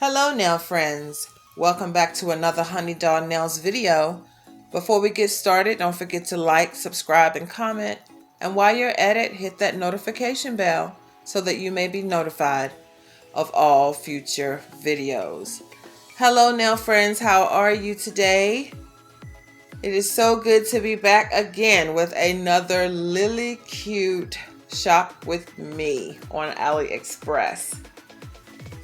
Hello nail friends, welcome back to another Honey Doll Nails video. Before we get started, don't forget to like, subscribe, and comment. And while you're at it, hit that notification bell so that you may be notified of all future videos. Hello nail friends, how are you today? It is so good to be back again with another LiliyCute shop with me on AliExpress.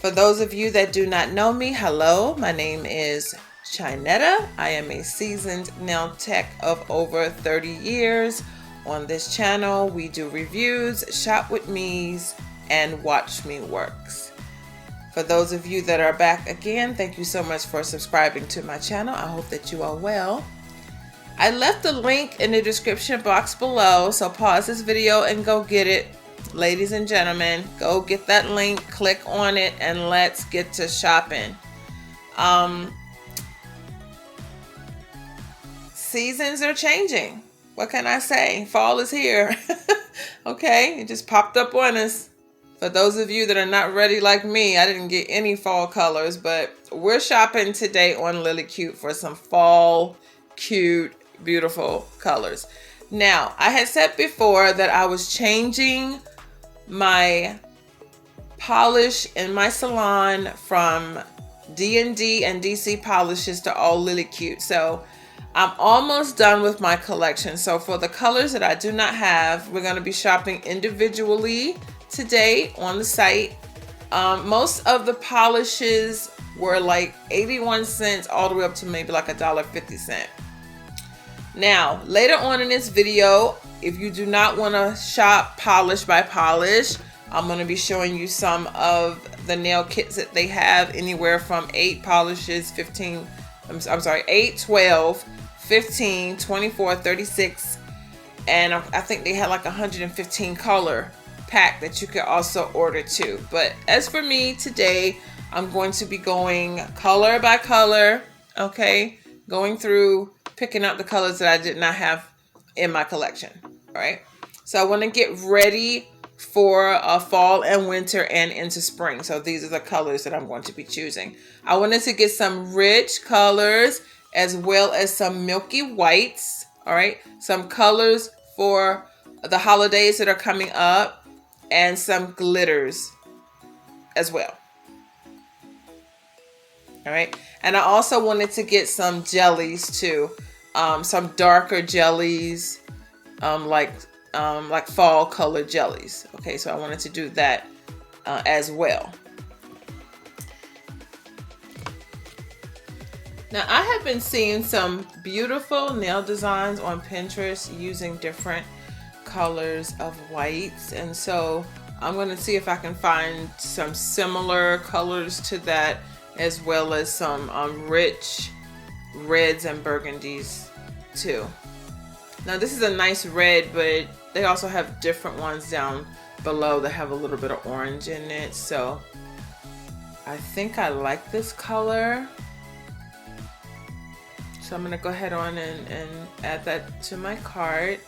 For those of you that do not know me, hello, my name is Chinetta. I am a seasoned nail tech of over 30 years. On this channel, we do reviews, shop with me's, and watch me works. For those of you that are back again, thank you so much for subscribing to my channel. I hope that you are well. I left the link in the description box below, so pause this video and go get it. Ladies and gentlemen, go get that link, click on it, and let's get to shopping. Seasons are changing. What can I say? Fall is here. Okay, it just popped up on us. For those of you that are not ready like me, I didn't get any fall colors, but we're shopping today on LiliyCute for some fall, cute, beautiful colors. Now, I had said before that I was changing my polish in my salon from D&D and DC polishes to all LiliyCute. So I'm almost done with my collection. So for the colors that I do not have, we're going to be shopping individually today on the site. Most of the polishes were like 81 cents all the way up to maybe like $1.50. Now, later on in this video, if you do not want to shop polish by polish, I'm going to be showing you some of the nail kits that they have, anywhere from 8 polishes, 15, I'm sorry, 8, 12, 15, 24, 36, and I think they had like 115 color pack that you could also order too. But as for me today, I'm going to be going color by color, okay, going through picking out the colors that I did not have in my collection. All right, so I want to get ready for fall and winter and into spring. So these are the colors that I'm going to be choosing. I wanted to get some rich colors as well as some milky whites. All right, some colors for the holidays that are coming up and some glitters as well. All right, and I also wanted to get some jellies too, some darker jellies, like fall color jellies. Okay, so I wanted to do that as well. Now I have been seeing some beautiful nail designs on Pinterest using different colors of whites, and so I'm going to see if I can find some similar colors to that, as well as some rich reds and burgundies too. Now this is a nice red, but they also have different ones down below that have a little bit of orange in it. So I think I like this color. So I'm gonna go ahead on and add that to my cart.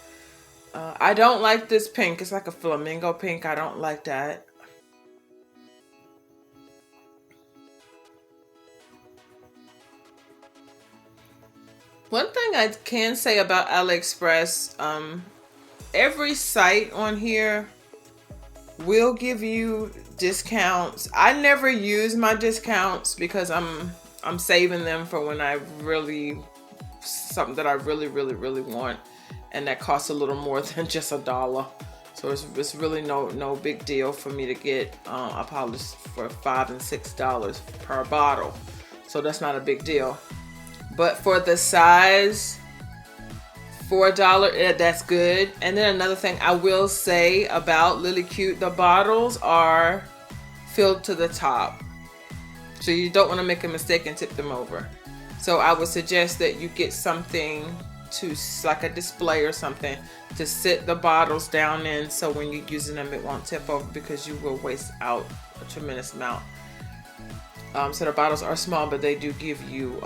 I don't like this pink. It's like a flamingo pink. I don't like that. One thing I can say about AliExpress, every site on here will give you discounts. I never use my discounts because I'm saving them for when I really, something that I really want, and that costs a little more than just $1. So it's really no big deal for me to get a polish for $5 and $6 per bottle. So that's not a big deal. But for the size, for $1, that's good. And then another thing I will say about LiliyCute, the bottles are filled to the top. So you don't want to make a mistake and tip them over. So I would suggest that you get something to, like a display or something, to sit the bottles down in, so when you're using them it won't tip over, because you will waste out a tremendous amount. So the bottles are small, but they do give you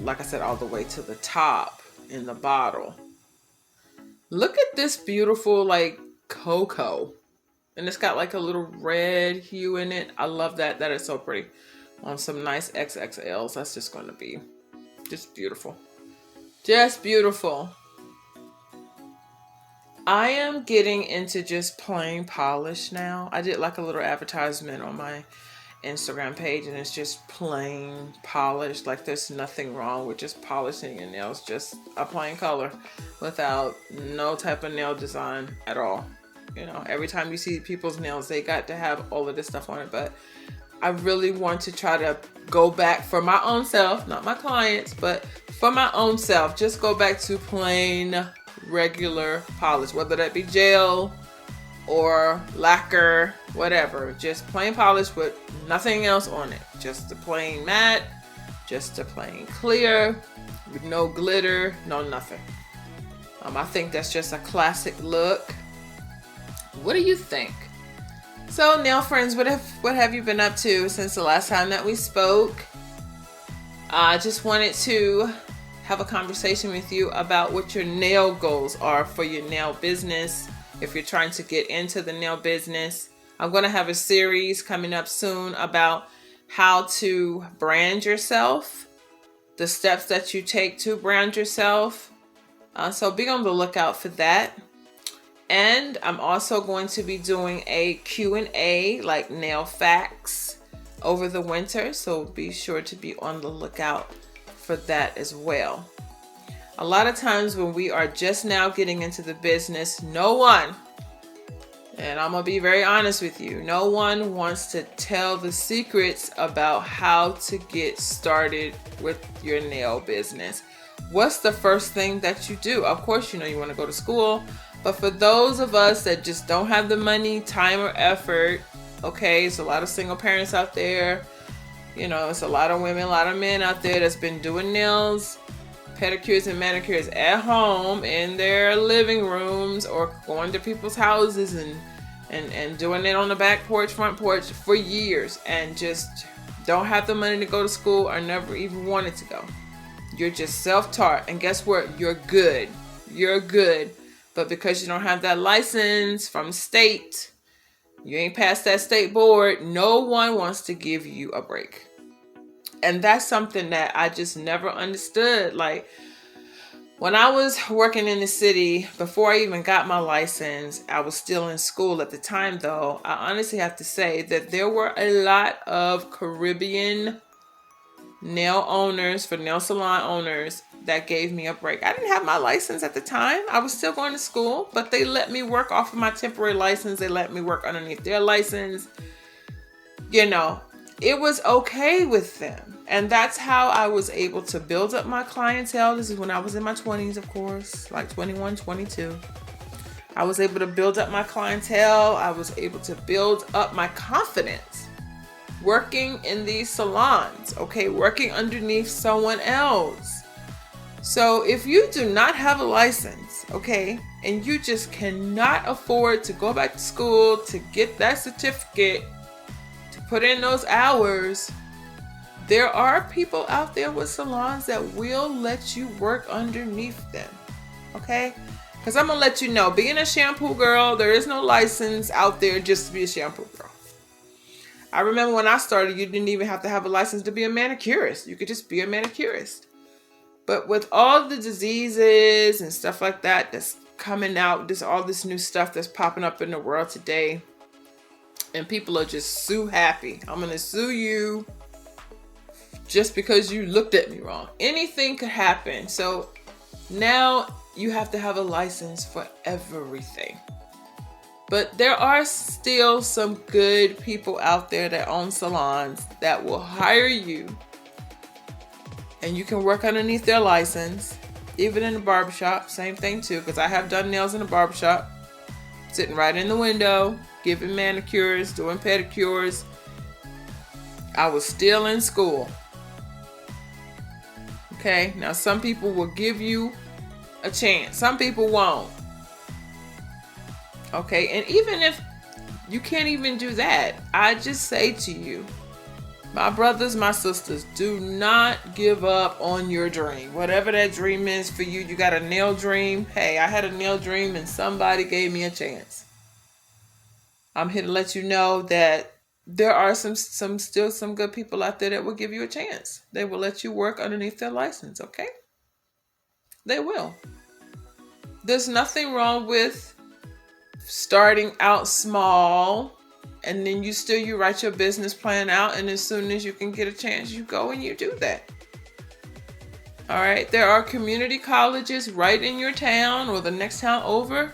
like I said, all the way to the top in the bottle. Look at this beautiful like cocoa, and it's got like a little red hue in it. I love that. That is so pretty. on some nice XXLs. That's just going to be just beautiful. Just beautiful. I am getting into just plain polish now. I did like a little advertisement on my Instagram page, and it's just plain polish. Like there's nothing wrong with just polishing your nails, just a plain color without no type of nail design at all. You know, every time you see people's nails, they got to have all of this stuff on it. But I really want to try to go back for my own self, not my clients, but for my own self, just go back to plain regular polish, whether that be gel or lacquer, whatever. Just plain polish with nothing else on it. Just a plain matte, just a plain clear, with no glitter, no nothing. I think that's just a classic look. What do you think? So nail friends, what have you been up to since the last time that we spoke? I just wanted to have a conversation with you about what your nail goals are for your nail business. If you're trying to get into the nail business, I'm going to have a series coming up soon about how to brand yourself, the steps that you take to brand yourself. So be on the lookout for that. And I'm also going to be doing a Q&A, like nail facts, over the winter. So be sure to be on the lookout for that as well. A lot of times when we are just now getting into the business, no one, and I'm gonna be very honest with you, no one wants to tell the secrets about how to get started with your nail business. What's the first thing that you do? Of course, you know you want to go to school, but for those of us that just don't have the money, time, or effort, okay, it's a lot of single parents out there. You know, it's a lot of women, a lot of men out there that's been doing nails, pedicures, and manicures at home in their living rooms, or going to people's houses and doing it on the back porch, front porch for years, and just don't have the money to go to school or never even wanted to go. You're just self-taught, and guess what? You're good. You're good. But because you don't have that license from state, you ain't passed that state board, no one wants to give you a break. And that's something that I just never understood. Like when I was working in the city, before I even got my license, I was still in school at the time though. I honestly have to say that there were a lot of Caribbean nail owners, for nail salon owners, that gave me a break. I didn't have my license at the time. I was still going to school, but they let me work off of my temporary license. They let me work underneath their license. You know, it was okay with them. And that's how I was able to build up my clientele. This is when I was in my 20s, of course, like 21, 22. I was able to build up my clientele. I was able to build up my confidence working in these salons, okay, working underneath someone else. So if you do not have a license, okay, and you just cannot afford to go back to school to get that certificate, to put in those hours, there are people out there with salons that will let you work underneath them, okay? Because I'm going to let you know, being a shampoo girl, there is no license out there just to be a shampoo girl. I remember when I started, you didn't even have to have a license to be a manicurist. You could just be a manicurist. But with all the diseases and stuff like that that's coming out, all this new stuff that's popping up in the world today, and people are just so happy. I'm going to sue you just because you looked at me wrong. Anything could happen. So now you have to have a license for everything. But there are still some good people out there that own salons that will hire you, and you can work underneath their license. Even in the barbershop, same thing too, because I have done nails in the barbershop, sitting right in the window, giving manicures, doing pedicures. I was still in school. Okay, now some people will give you a chance, some people won't. Okay, and even if you can't even do that, I just say to you, my brothers, my sisters, do not give up on your dream. Whatever that dream is for you, you got a nail dream. Hey, I had a nail dream and somebody gave me a chance. I'm here to let you know that there are still some good people out there that will give you a chance. They will let you work underneath their license, okay? They will. There's nothing wrong with starting out small, and then you write your business plan out, and as soon as you can get a chance, you go and you do that. All right, there are community colleges right in your town or the next town over.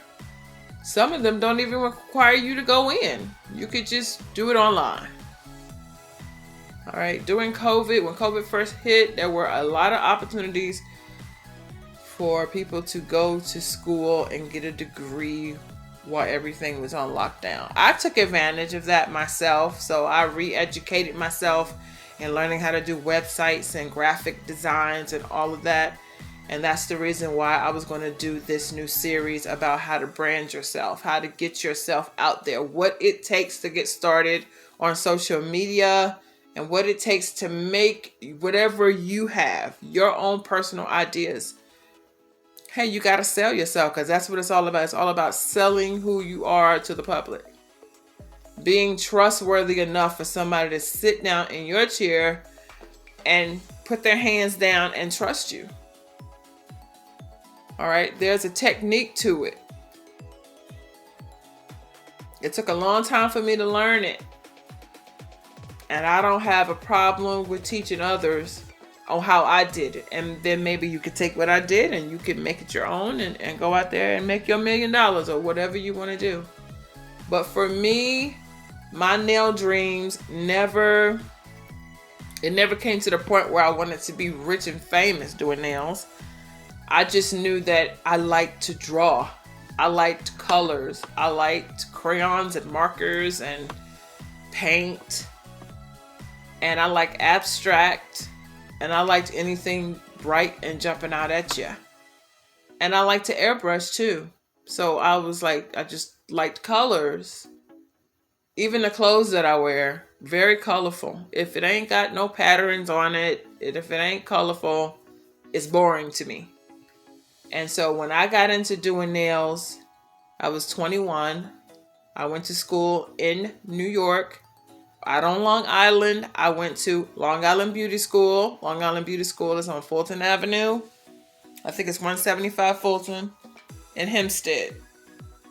Some of them don't even require you to go in. You could just do it online. All right, during COVID, when COVID first hit, there were a lot of opportunities for people to go to school and get a degree while everything was on lockdown. I took advantage of that myself, so I re-educated myself in learning how to do websites and graphic designs and all of that. And that's the reason why I was going to do this new series about how to brand yourself, how to get yourself out there, what it takes to get started on social media, and what it takes to make whatever you have, your own personal ideas. Hey, you got to sell yourself, because that's what it's all about. It's all about selling who you are to the public. Being trustworthy enough for somebody to sit down in your chair and put their hands down and trust you. All right, there's a technique to it. It took a long time for me to learn it. And I don't have a problem with teaching others on how I did it. And then maybe you could take what I did and you can make it your own and go out there and make your $1 million or whatever you want to do. But for me, my nail dreams never came to the point where I wanted to be rich and famous doing nails. I just knew that I liked to draw. I liked colors. I liked crayons and markers and paint. And I like abstract. And I liked anything bright and jumping out at you. And I like to airbrush too. So I was like, I just liked colors. Even the clothes that I wear, very colorful. If it ain't got no patterns on it, if it ain't colorful, it's boring to me. And so when I got into doing nails, I was 21. I went to school in New York, out on Long Island. I went to Long Island Beauty School. Long Island Beauty School is on Fulton Avenue. I think it's 175 Fulton in Hempstead.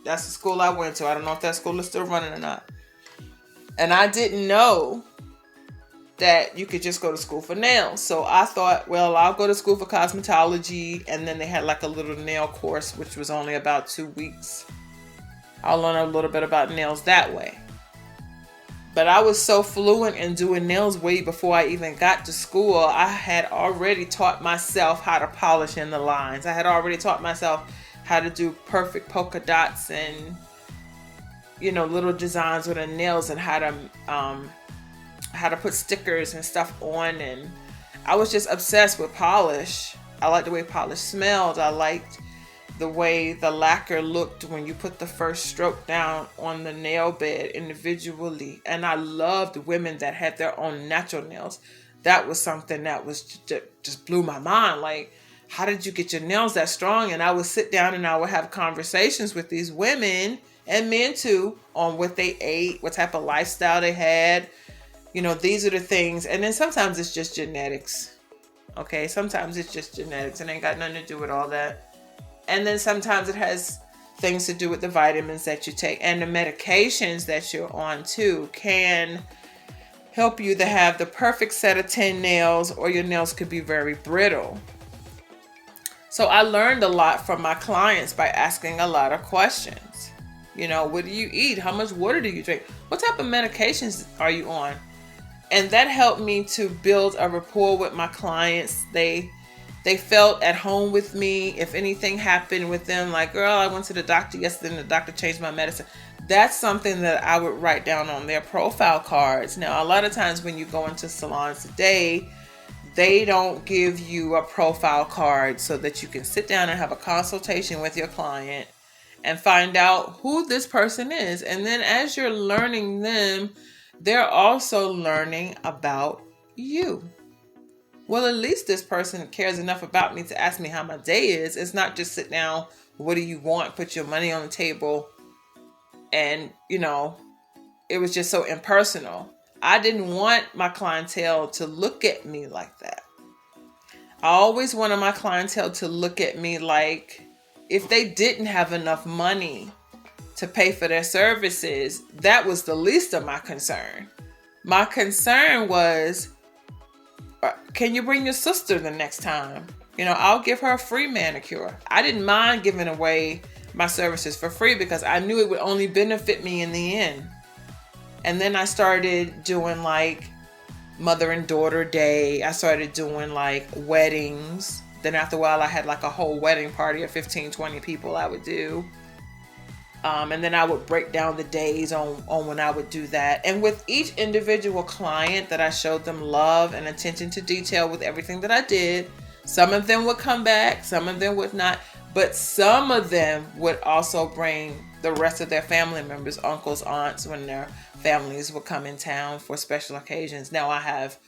That's the school I went to. I don't know if that school is still running or not. And I didn't know that you could just go to school for nails. So I thought, well, I'll go to school for cosmetology. And then they had like a little nail course, which was only about 2 weeks. I'll learn a little bit about nails that way. But I was so fluent in doing nails way before I even got to school. I had already taught myself how to polish in the lines. I had already taught myself how to do perfect polka dots and, you know, little designs with the nails, and how to put stickers and stuff on. And I was just obsessed with polish. I liked the way polish smelled. I liked the way the lacquer looked when you put the first stroke down on the nail bed individually. And I loved women that had their own natural nails. That was something that was just blew my mind. Like, how did you get your nails that strong? And I would sit down and I would have conversations with these women, and men too, on what they ate, what type of lifestyle they had. You know, these are the things. And then sometimes it's just genetics. Okay, sometimes it's just genetics. It ain't got nothing to do with all that. And then sometimes it has things to do with the vitamins that you take. And the medications that you're on too can help you to have the perfect set of 10 nails, or your nails could be very brittle. So I learned a lot from my clients by asking a lot of questions. You know, what do you eat? How much water do you drink? What type of medications are you on? And that helped me to build a rapport with my clients. They felt at home with me. If anything happened with them, like, girl, I went to the doctor yesterday and the doctor changed my medicine. That's something that I would write down on their profile cards. Now, a lot of times when you go into salons today, they don't give you a profile card so that you can sit down and have a consultation with your client and find out who this person is. And then as you're learning them, they're also learning about you. Well, at least this person cares enough about me to ask me how my day is. It's not just sit down, what do you want? Put your money on the table and, you know, it was just so impersonal. I didn't want my clientele to look at me like that. I always wanted my clientele to look at me like if they didn't have enough money to pay for their services, that was the least of my concern. My concern was, can you bring your sister the next time? I'll give her a free manicure. I didn't mind giving away my services for free because I knew it would only benefit me in the end. And then I started doing like mother and daughter day. I started doing like weddings. Then after a while I had like a whole wedding party of 15, 20 people I would do. And then I would break down the days on when I would do that. And with each individual client that I showed them love and attention to detail with everything that I did, some of them would come back, some of them would not, but some of them would also bring the rest of their family members, uncles, aunts, when their families would come in town for special occasions. Now I have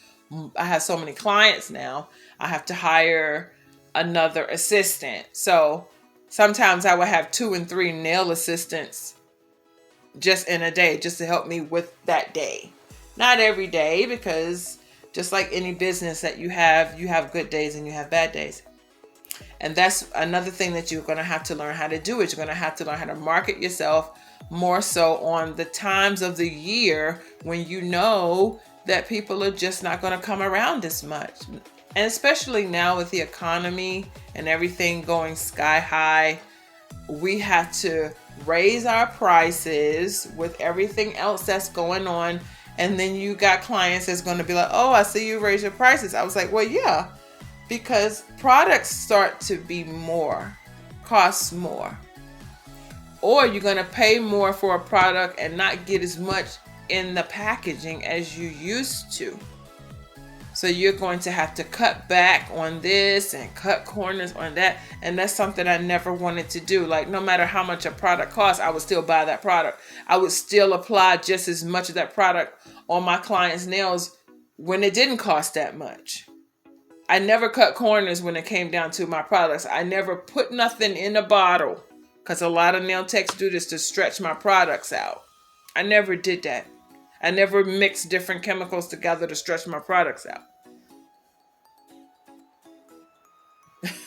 so many clients now, I have to hire another assistant. So sometimes I would have 2 and 3 nail assistants just in a day, just to help me with that day. Not every day, because just like any business that you have good days and you have bad days. And that's another thing that you're going to have to learn how to do. Is you're going to have to learn how to market yourself more so on the times of the year when you know that people are just not going to come around as much. And especially now with the economy and everything going sky high, we have to raise our prices with everything else that's going on. And then you got clients that's going to be like, oh, I see you raise your prices. I was like, well, yeah, because products start to be cost more. Or you're going to pay more for a product and not get as much in the packaging as you used to. So you're going to have to cut back on this and cut corners on that. And that's something I never wanted to do. Like, no matter how much a product costs, I would still buy that product. I would still apply just as much of that product on my clients' nails when it didn't cost that much. I never cut corners when it came down to my products. I never put nothing in a bottle, because a lot of nail techs do this to stretch my products out. I never did that. I never mixed different chemicals together to stretch my products out.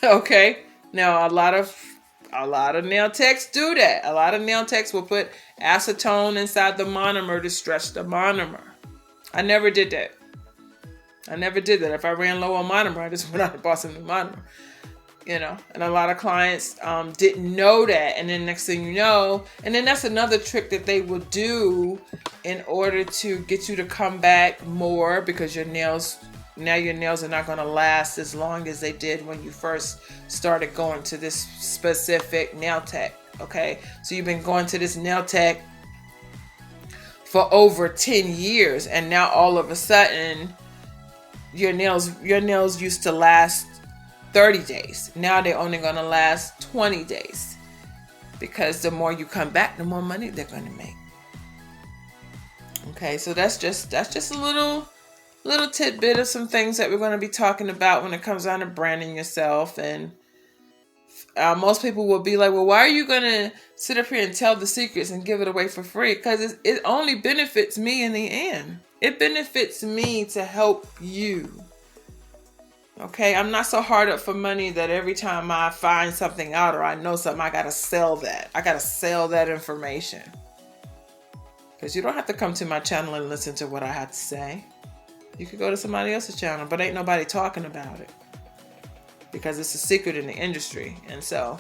Okay. Now a lot of nail techs do that. A lot of nail techs will put acetone inside the monomer to stretch the monomer. I never did that. If I ran low on monomer, I just went out and bought some new monomer. And a lot of clients didn't know that. And then next thing you know, and then that's another trick that they will do in order to get you to come back more, because your nails are not going to last as long as they did when you first started going to this specific nail tech. Okay. So you've been going to this nail tech for over 10 years. And now all of a sudden your nails used to last 30 days. Now they're only going to last 20 days, because the more you come back, the more money they're going to make. Okay, so that's just a little tidbit of some things that we're going to be talking about when it comes down to branding yourself. And most people will be like, well, why are you going to sit up here and tell the secrets and give it away for free? Because it only benefits me in the end. It benefits me to help you. Okay, I'm not so hard up for money that every time I find something out or I know something, I got to sell that. I got to sell that information. Because you don't have to come to my channel and listen to what I have to say. You could go to somebody else's channel, but ain't nobody talking about it, because it's a secret in the industry. And so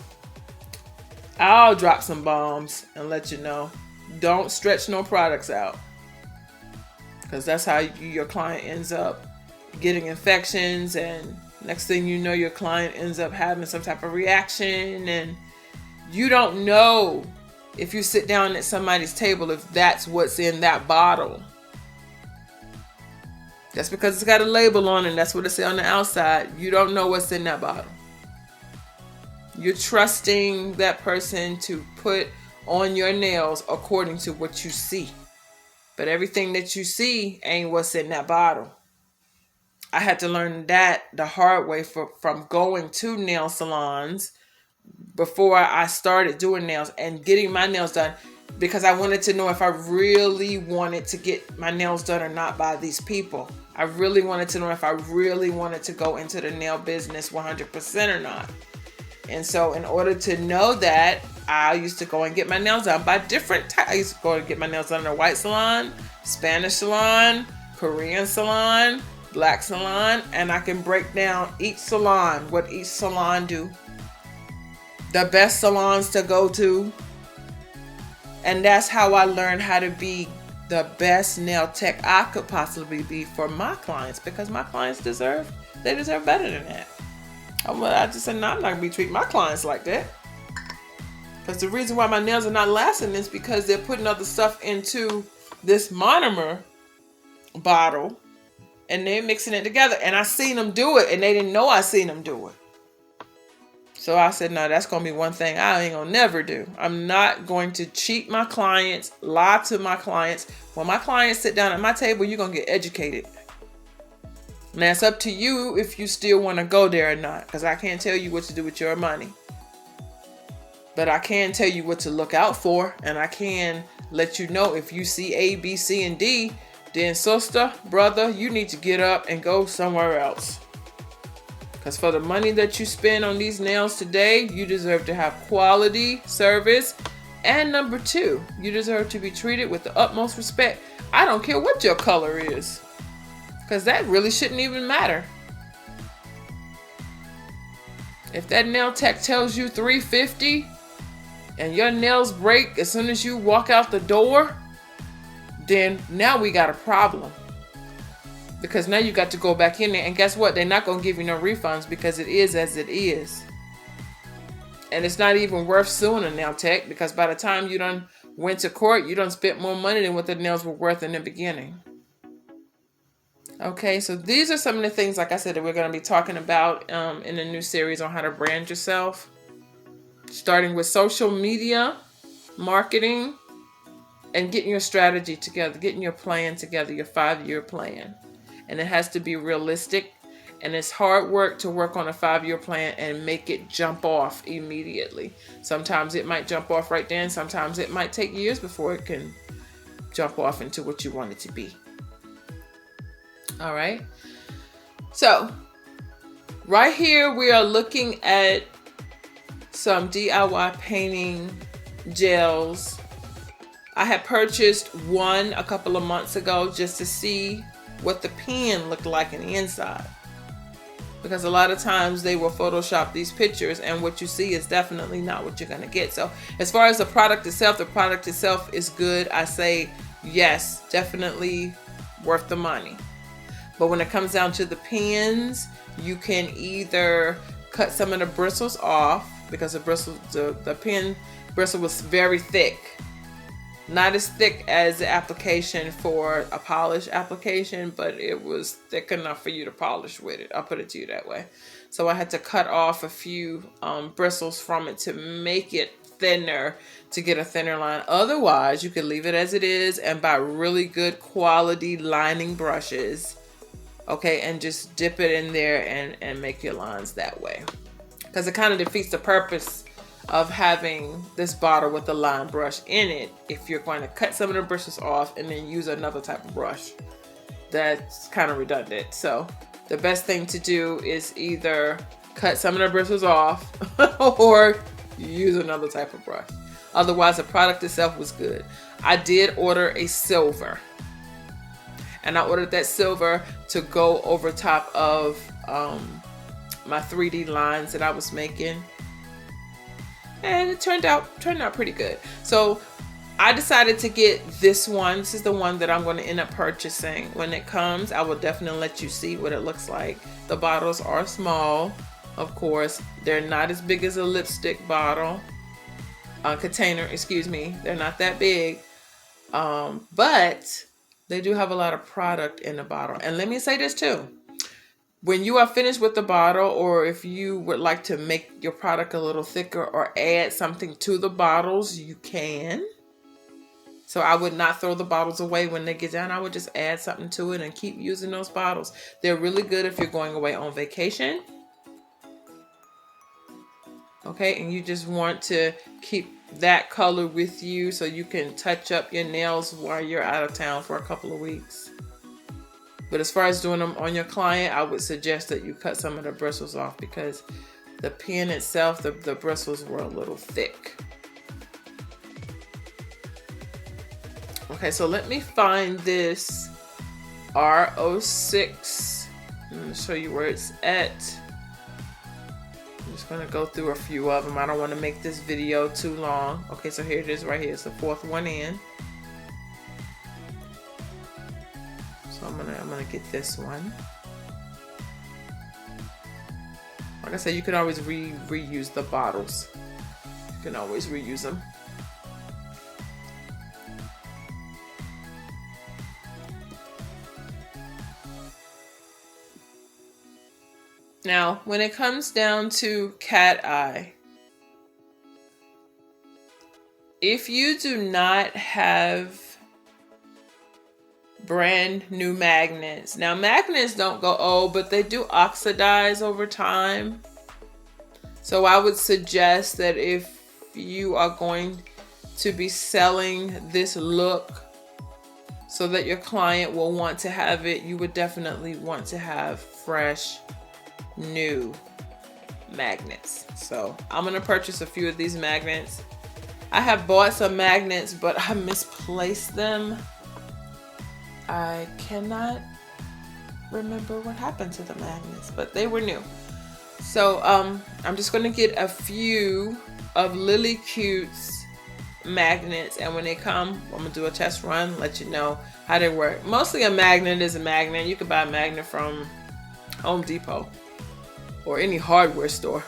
I'll drop some bombs and let you know, don't stretch no products out, because that's how your client ends up getting infections, and next thing you know, your client ends up having some type of reaction, and you don't know, if you sit down at somebody's table, if that's what's in that bottle. Just because it's got a label on it, and that's what it says on the outside, you don't know what's in that bottle. You're trusting that person to put on your nails according to what you see. But everything that you see ain't what's in that bottle. I had to learn that the hard way from going to nail salons before I started doing nails and getting my nails done. because I wanted to know if I really wanted to get my nails done or not by these people. I really wanted to know if I really wanted to go into the nail business 100% or not. And so in order to know that, I used to go and get my nails done by different types. I used to go and get my nails done in a white salon, Spanish salon, Korean salon, black salon, and I can break down each salon, what each salon do, the best salons to go to. And that's how I learned how to be the best nail tech I could possibly be for my clients, because my clients deserve better than that. I just said, no, I'm not going to be treating my clients like that. Because the reason why my nails are not lasting is because they're putting other stuff into this monomer bottle and they're mixing it together. And I seen them do it and they didn't know I seen them do it. So I said, no, that's going to be one thing I ain't going to never do. I'm not going to cheat my clients, lie to my clients. When my clients sit down at my table, you're going to get educated. Now, it's up to you if you still want to go there or not, because I can't tell you what to do with your money. But I can tell you what to look out for, and I can let you know if you see A, B, C, and D, then sister, brother, you need to get up and go somewhere else. Because for the money that you spend on these nails today, you deserve to have quality service. And number two, you deserve to be treated with the utmost respect. I don't care what your color is, because that really shouldn't even matter. If that nail tech tells you $350 and your nails break as soon as you walk out the door, then now we got a problem. Because now you got to go back in there, and guess what? They're not going to give you no refunds because it is as it is. And it's not even worth suing a nail tech, because by the time you done went to court, you done spent more money than what the nails were worth in the beginning. Okay, so these are some of the things, like I said, that we're going to be talking about in the new series on how to brand yourself. Starting with social media, marketing, and getting your strategy together, getting your plan together, your 5-year plan. And it has to be realistic, and it's hard work to work on a 5-year plan and make it jump off immediately. Sometimes it might jump off right then. Sometimes it might take years before it can jump off into what you want it to be. All right. So right here, we are looking at some DIY painting gels. I had purchased one a couple of months ago just to see what the pen looked like in the inside, because a lot of times they will Photoshop these pictures and what you see is definitely not what you're going to get. So as far as the product itself is good. I say yes, definitely worth the money. But when it comes down to the pens, you can either cut some of the bristles off, because the pen bristle was very thick. Not as thick as the application for a polish application, but it was thick enough for you to polish with it. I'll put it to you that way. So I had to cut off a few bristles from it to make it thinner, to get a thinner line. Otherwise, you could leave it as it is and buy really good quality lining brushes. Okay, and just dip it in there and make your lines that way. Because it kind of defeats the purpose of having this bottle with the line brush in it if you're going to cut some of the bristles off and then use another type of brush. That's kind of redundant. So the best thing to do is either cut some of the bristles off or use another type of brush. Otherwise, the product itself was good. I did order a silver, and I ordered that silver to go over top of my 3D lines that I was making. And it turned out pretty good. So I decided to get this one. This is the one that I'm going to end up purchasing. When it comes, I will definitely let you see what it looks like. The bottles are small, of course. They're not as big as a lipstick bottle. Container, excuse me. They're not that big. But they do have a lot of product in the bottle. And let me say this too. When you are finished with the bottle, or if you would like to make your product a little thicker or add something to the bottles, you can. So I would not throw the bottles away when they get done. I would just add something to it and keep using those bottles. They're really good if you're going away on vacation. Okay, and you just want to keep that color with you so you can touch up your nails while you're out of town for a couple of weeks. But as far as doing them on your client, I would suggest that you cut some of the bristles off because the pen itself, the bristles were a little thick. Okay, so let me find this R06. I'm going to show you where it's at. I'm just going to go through a few of them. I don't want to make this video too long. Okay, so here it is right here. It's the fourth one in. So I'm gonna get this one. Like I said, you can always reuse the bottles. You can always reuse them. Now, when it comes down to cat eye, if you do not have brand new magnets, now magnets don't go old, but they do oxidize over time. So I would suggest that if you are going to be selling this look so that your client will want to have it, you would definitely want to have fresh new magnets. So I'm gonna purchase a few of these magnets. I have bought some magnets, but I misplaced them. I cannot remember what happened to the magnets, but they were new. So I'm just gonna get a few of LiliyCute's magnets, and when they come, I'm gonna do a test run, let you know how they work. Mostly a magnet is a magnet. You can buy a magnet from Home Depot or any hardware store.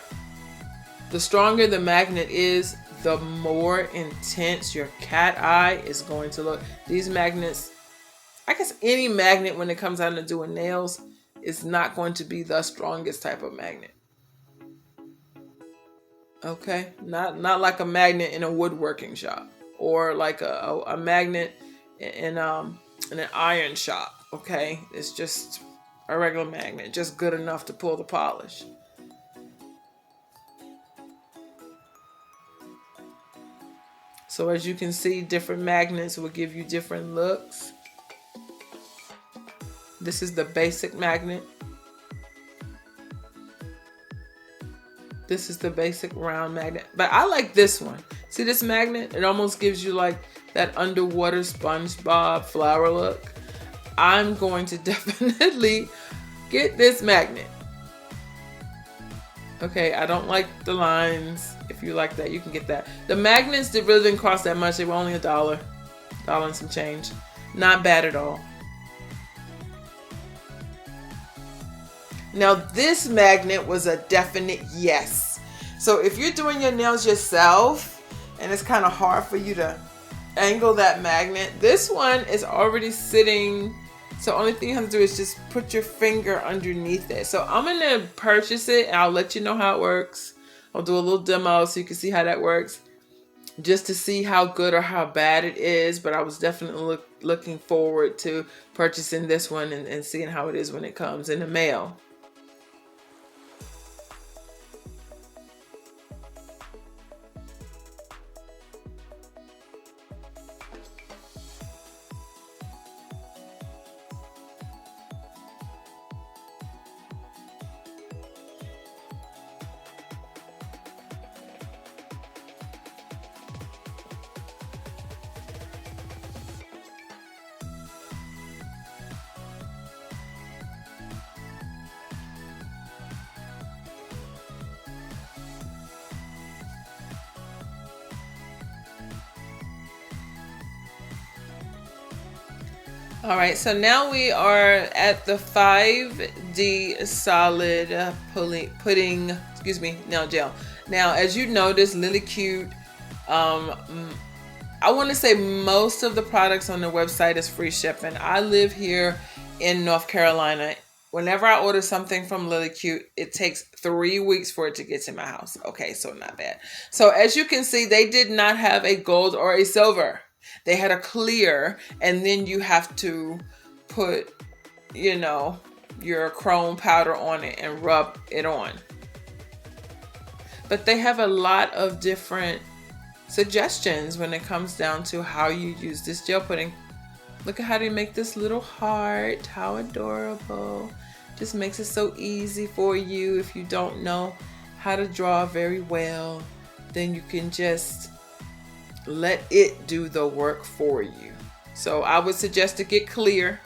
The stronger the magnet is, the more intense your cat eye is going to look. These magnets, I guess any magnet when it comes down to doing nails, is not going to be the strongest type of magnet. Okay, not like a magnet in a woodworking shop or like a magnet in an iron shop. Okay, it's just a regular magnet, just good enough to pull the polish. So as you can see, different magnets will give you different looks. This is the basic magnet. This is the basic round magnet, but I like this one. See this magnet? It almost gives you like that underwater SpongeBob flower look. I'm going to definitely get this magnet. Okay, I don't like the lines. If you like that, you can get that. The magnets that really didn't cost that much. They were only $1 and some change. Not bad at all. Now this magnet was a definite yes. So if you're doing your nails yourself and it's kind of hard for you to angle that magnet, this one is already sitting. So only thing you have to do is just put your finger underneath it. So I'm going to purchase it and I'll let you know how it works. I'll do a little demo so you can see how that works, just to see how good or how bad it is. But I was definitely looking forward to purchasing this one and seeing how it is when it comes in the mail. All right, so now we are at the 5D solid pudding, nail gel. Now, as you notice, LiliyCute, I want to say most of the products on the website is free shipping. I live here in North Carolina. Whenever I order something from LiliyCute, it takes 3 weeks for it to get to my house. Okay, so not bad. So as you can see, they did not have a gold or a silver. They had a clear, and then you have to put, your chrome powder on it and rub it on. But they have a lot of different suggestions when it comes down to how you use this gel pudding. Look at how they make this little heart. How adorable. Just makes it so easy for you. If you don't know how to draw very well, then you can just let it do the work for you. So I would suggest to get clear.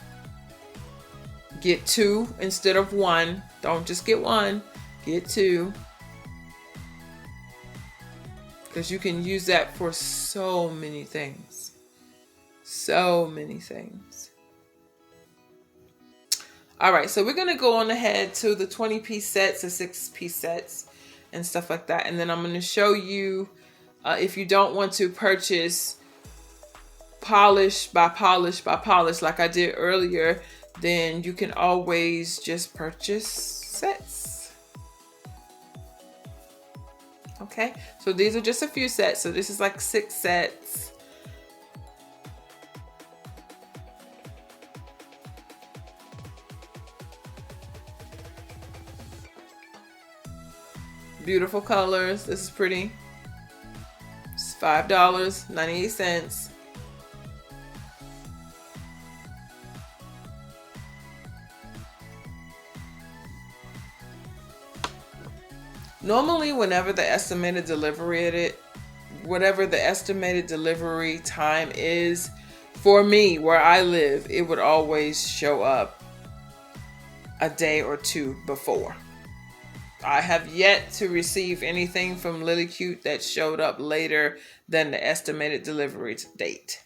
Get 2 instead of 1. Don't just get 1, get 2. Because you can use that for so many things. So many things. All right, so we're going to go on ahead to the 20-piece sets, the 6-piece sets, and stuff like that. And then I'm going to show you, if you don't want to purchase polish by polish by polish like I did earlier, then you can always just purchase sets. Okay, so these are just a few sets. So this is like 6 sets. Beautiful colors. This is pretty. It's $5.98. Normally, whenever the estimated delivery whatever the estimated delivery time is, for me, where I live, it would always show up a day or 2 before. I have yet to receive anything from LiliyCute that showed up later than the estimated delivery date.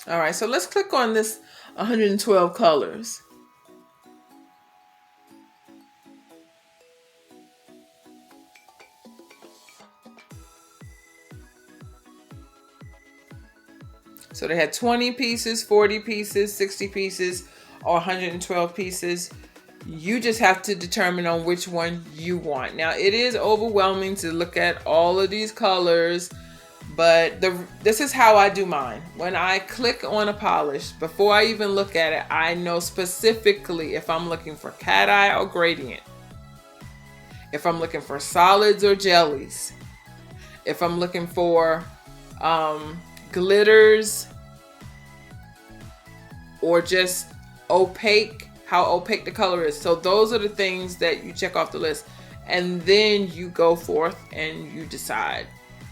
All right, so let's click on this 112 colors. So they had 20 pieces, 40 pieces, 60 pieces, or 112 pieces. You just have to determine on which one you want. Now, it is overwhelming to look at all of these colors, but this is how I do mine. When I click on a polish, before I even look at it, I know specifically if I'm looking for cat eye or gradient, if I'm looking for solids or jellies, if I'm looking for glitters, or just opaque, how opaque the color is. So those are the things that you check off the list, and then you go forth and you decide.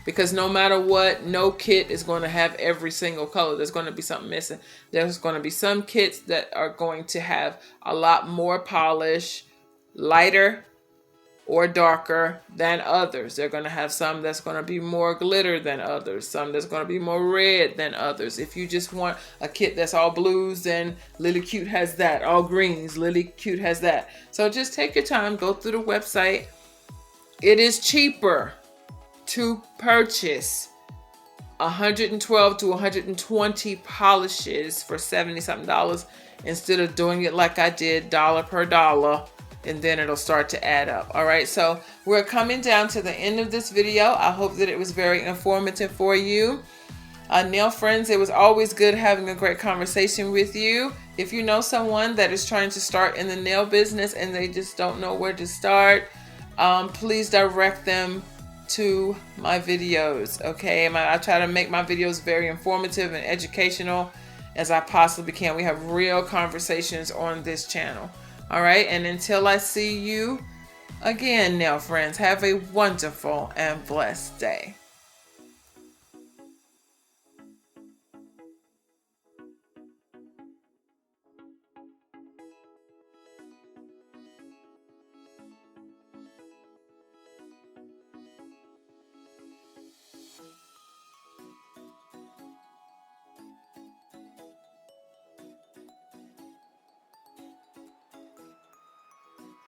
Because no matter what, no kit is going to have every single color. There's going to be something missing. There's going to be some kits that are going to have a lot more polish, lighter or darker than others. They're going to have some that's going to be more glitter than others, some that's going to be more red than others. If you just want a kit that's all blues, then LiliyCute has that. All greens, LiliyCute has that. So just take your time, go through the website. It is cheaper to purchase 112 to 120 polishes for $70-something instead of doing it like I did, dollar per dollar, and then it'll start to add up. All right, so we're coming down to the end of this video. I hope that it was very informative for you. Nail friends, it was always good having a great conversation with you. If you know someone that is trying to start in the nail business and they just don't know where to start, please direct them to my videos. Okay, I try to make my videos very informative and educational as I possibly can. We have real conversations on this channel. All right, and until I see you again, nail friends, have a wonderful and blessed day.